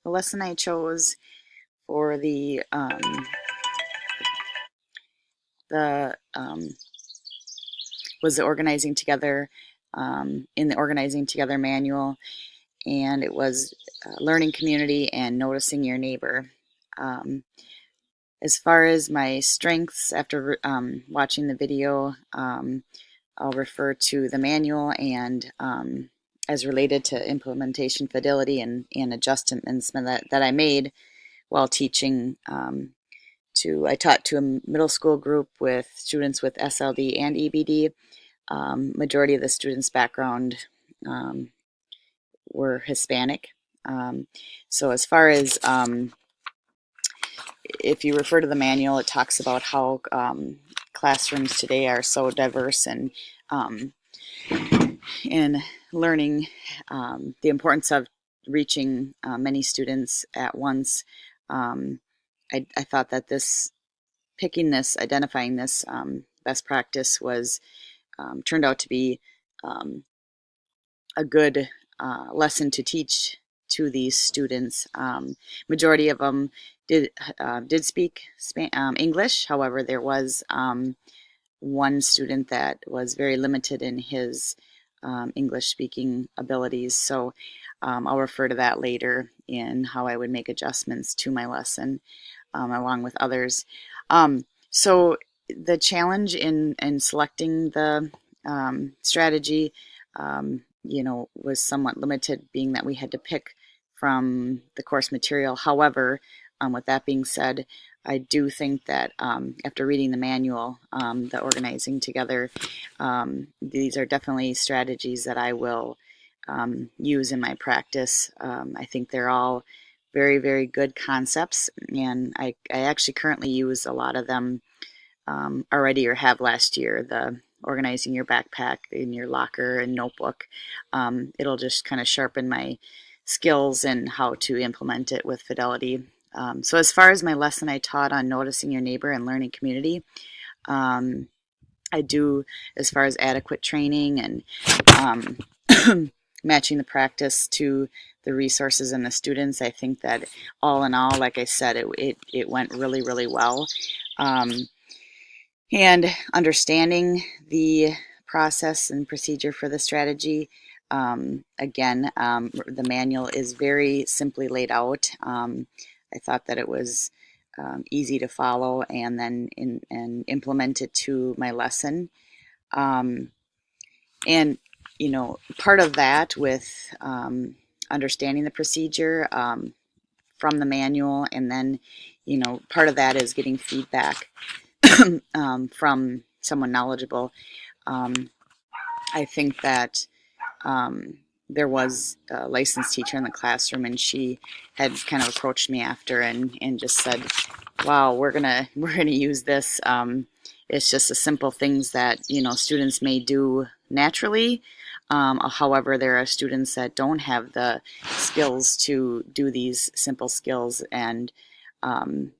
The lesson I chose for the was the organizing together in the organizing together manual, and it was learning community and noticing your neighbor. Um, as far as my strengths, after watching the video, I'll refer to the manual and as related to implementation fidelity and adjustments that I made while teaching I taught to a middle school group with students with SLD and EBD. Majority of the students' background um, were Hispanic. So as far as if you refer to the manual, it talks about how classrooms today are so diverse um, and learning the importance of reaching many students at once. Um, I thought that identifying this best practice was turned out to be um, a good lesson to teach to these students. Majority of them did speak English. However, there was one student that was very limited in his English speaking abilities. So I'll refer to that later in how I would make adjustments to my lesson along with others. So the challenge in selecting the strategy, was somewhat limited, being that we had to pick from the course material. However, with that being said, I do think that after reading the manual, the organizing together, these are definitely strategies that I will use in my practice. I think they're all very, very good concepts, and I actually currently use a lot of them already or have last year. The organizing your backpack in your locker and notebook. It'll just kind of sharpen my skills and how to implement it with fidelity. So as far as my lesson I taught on noticing your neighbor and learning community, um, I do as far as adequate training and matching the practice to the resources and the students. I think that all in all, like I said, it went really, really well. Um, and understanding the process and procedure for the strategy. Again, the manual is very simply laid out. I thought that it was easy to follow and then and implement it to my lesson. Um, and part of that with understanding the procedure from the manual, and then part of that is getting feedback from someone knowledgeable. Um, I think that there was a licensed teacher in the classroom, and she had kind of approached me after and just said, "Wow, we're gonna use this. It's just the simple things that students may do naturally. However, there are students that don't have the skills to do these simple skills, and um,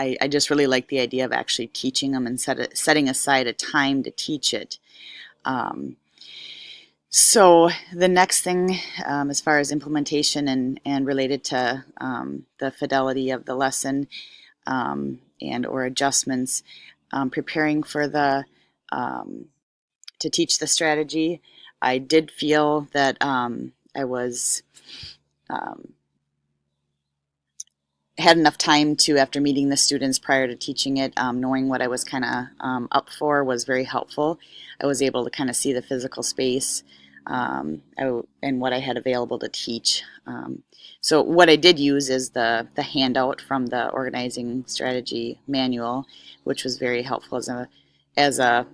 I just really like the idea of actually teaching them and setting aside a time to teach it. Um, so the next thing, as far as implementation and related to the fidelity of the lesson and or adjustments, preparing for the to teach the strategy, I did feel that I was um, had enough time to, after meeting the students prior to teaching it, knowing what I was kind of up for was very helpful. I was able to kind of see the physical space and what I had available to teach. So what I did use is the handout from the organizing strategy manual, which was very helpful as a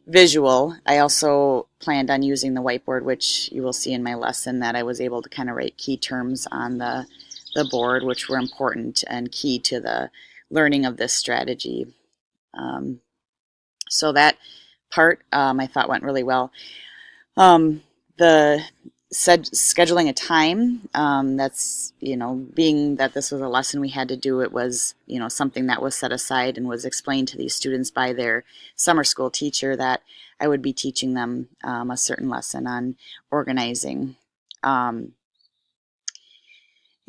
visual. I also planned on using the whiteboard, which you will see in my lesson, that I was able to kind of write key terms on the board, which were important and key to the learning of this strategy. Um, so that part I thought went really well. The scheduling a time, that's being that this was a lesson we had to do, it was something that was set aside and was explained to these students by their summer school teacher that I would be teaching them a certain lesson on organizing. um,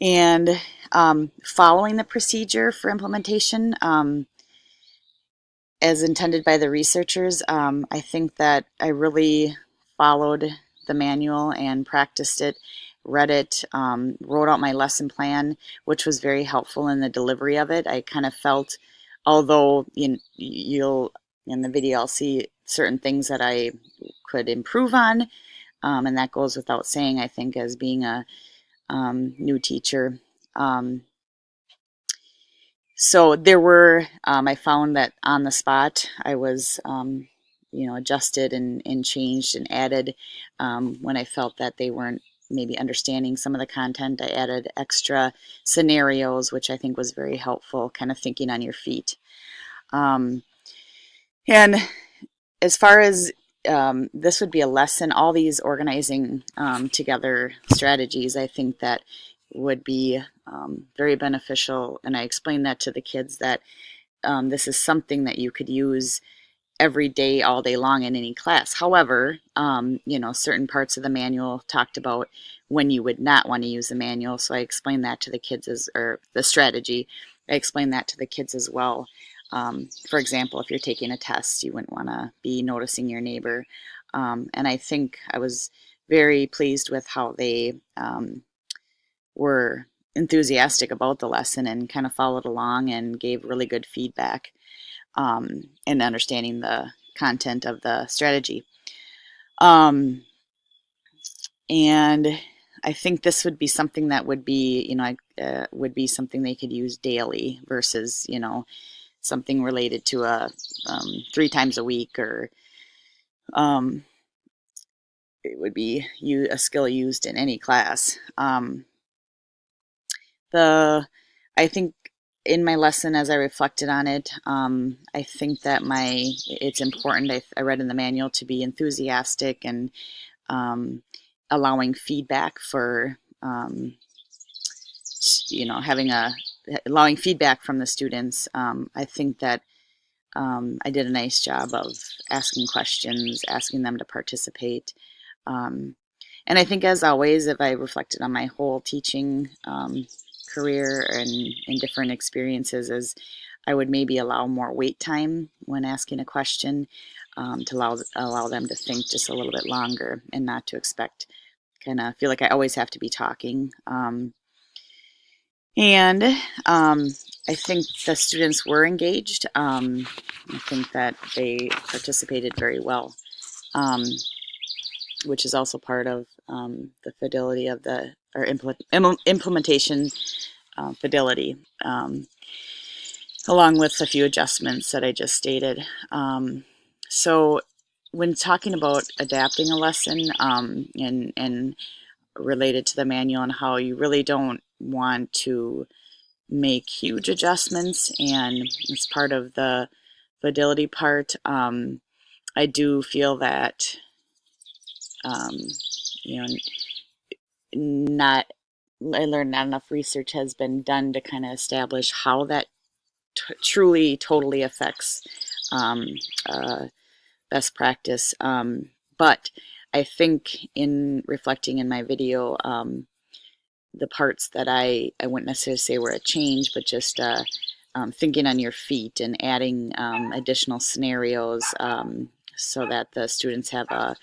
And following the procedure for implementation, as intended by the researchers, I think that I really followed the manual and practiced it, read it, wrote out my lesson plan, which was very helpful in the delivery of it. I kind of felt, although you'll in the video, I'll see certain things that I could improve on, and that goes without saying, I think, as being a new teacher. So there were, I found that on the spot, I was, adjusted and changed and added when I felt that they weren't maybe understanding some of the content. I added extra scenarios, which I think was very helpful, kind of thinking on your feet. And as far as this would be a lesson, all these organizing together strategies, I think that would be very beneficial. And I explained that to the kids that this is something that you could use every day, all day long in any class. However, certain parts of the manual talked about when you would not want to use the manual. So I explained that to the kids or the strategy. I explained that to the kids as well. For example, if you're taking a test, you wouldn't want to be noticing your neighbor. And I think I was very pleased with how they were enthusiastic about the lesson and kind of followed along and gave really good feedback and understanding the content of the strategy. And I think this would be something that would be, would be something they could use daily versus, something related to a 3 times a week, or it would be a skill used in any class. I think in my lesson, as I reflected on it, I think that it's important. I read in the manual to be enthusiastic and allowing feedback for allowing feedback from the students. I think that I did a nice job of asking questions, asking them to participate. And I think, as always, if I reflected on my whole teaching career and in different experiences, is I would maybe allow more wait time when asking a question, to allow them to think just a little bit longer and not to feel like I always have to be talking. And I think the students were engaged. I think that they participated very well, which is also part of the fidelity of implementation fidelity, along with a few adjustments that I just stated. So when talking about adapting a lesson and related to the manual, and how you really don't want to make huge adjustments, and it's part of the fidelity part, I do feel that not I learned not enough research has been done to kind of establish how that truly totally affects best practice. But I think, in reflecting in my video, the parts that I wouldn't necessarily say were a change, but just thinking on your feet and adding additional scenarios, so that the students have a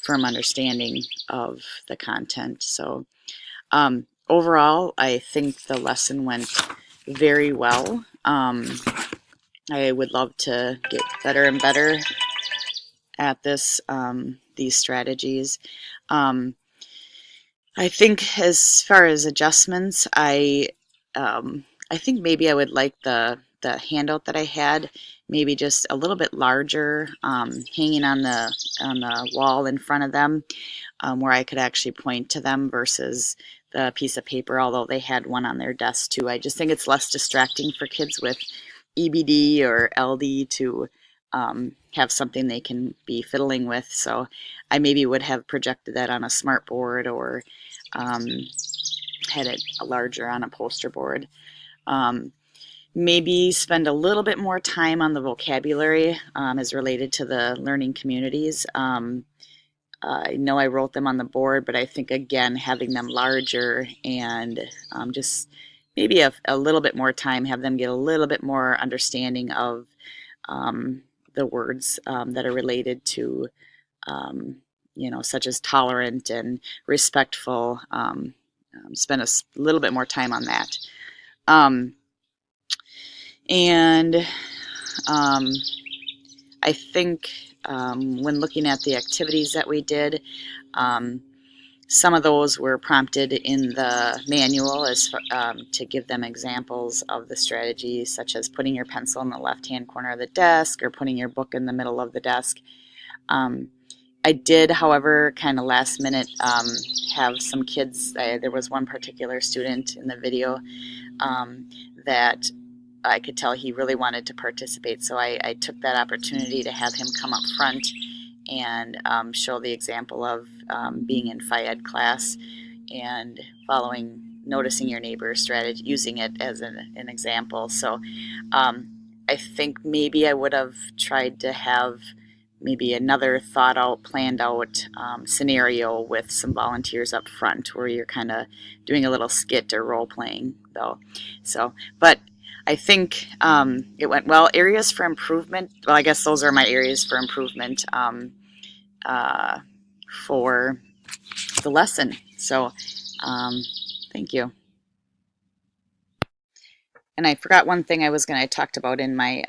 firm understanding of the content. So overall, I think the lesson went very well. I would love to get better and better at these strategies. I think, as far as adjustments, I think maybe I would like the handout that I had, maybe just a little bit larger, hanging on the wall in front of them, where I could actually point to them, versus the piece of paper, although they had one on their desk too. I just think it's less distracting for kids with EBD or LD to have something they can be fiddling with. So I maybe would have projected that on a smart board, or had it larger on a poster board. Maybe spend a little bit more time on the vocabulary as related to the learning communities. I know I wrote them on the board, but I think again having them larger and just maybe a little bit more time, have them get a little bit more understanding of um, the words that are related to, um, such as tolerant and respectful. Spend a little bit more time on that. Um, and um, I think when looking at the activities that we did, um, some of those were prompted in the manual as to give them examples of the strategies, such as putting your pencil in the left-hand corner of the desk or putting your book in the middle of the desk. Um, I did, however, kind of last minute have some kids. There was one particular student in the video that I could tell he really wanted to participate, so I took that opportunity to have him come up front and show the example of being in Phi-Ed class and noticing your neighbor strategy, using it as an example. So I think maybe I would have tried to have maybe another thought out, planned out scenario with some volunteers up front where you're kind of doing a little skit or role playing though. So, but I think it went well. Areas for improvement. Well, I guess those are my areas for improvement uh, for the lesson. So, thank you. And I forgot one thing I was going to talked about in my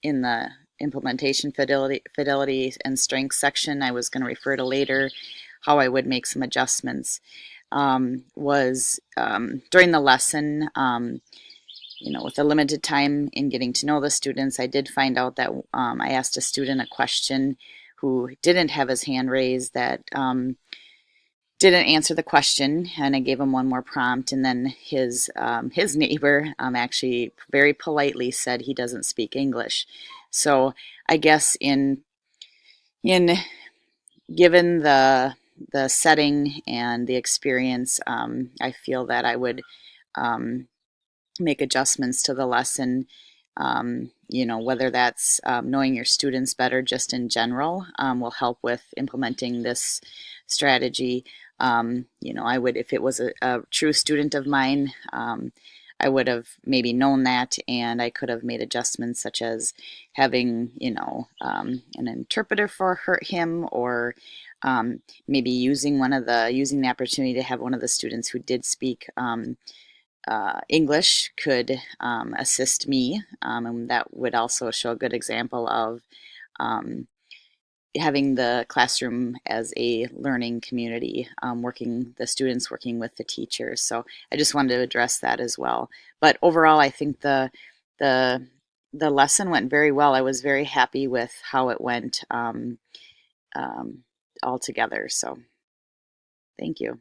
in the implementation fidelity and strength section. I was going to refer to later how I would make some adjustments. Was during the lesson. With the limited time in getting to know the students, I did find out that I asked a student a question who didn't have his hand raised that didn't answer the question, and I gave him one more prompt, and then his neighbor actually very politely said he doesn't speak English. So I guess in given the setting and the experience, I feel that I would make adjustments to the lesson. Whether that's knowing your students better just in general will help with implementing this strategy. I would, if it was a true student of mine, I would have maybe known that, and I could have made adjustments such as having, an interpreter for him, or maybe using the opportunity to have one of the students who did speak English could assist me, and that would also show a good example of um, having the classroom as a learning community, the students working with the teachers. So I just wanted to address that as well. But overall, I think the the lesson went very well. I was very happy with how it went um, all together. So thank you.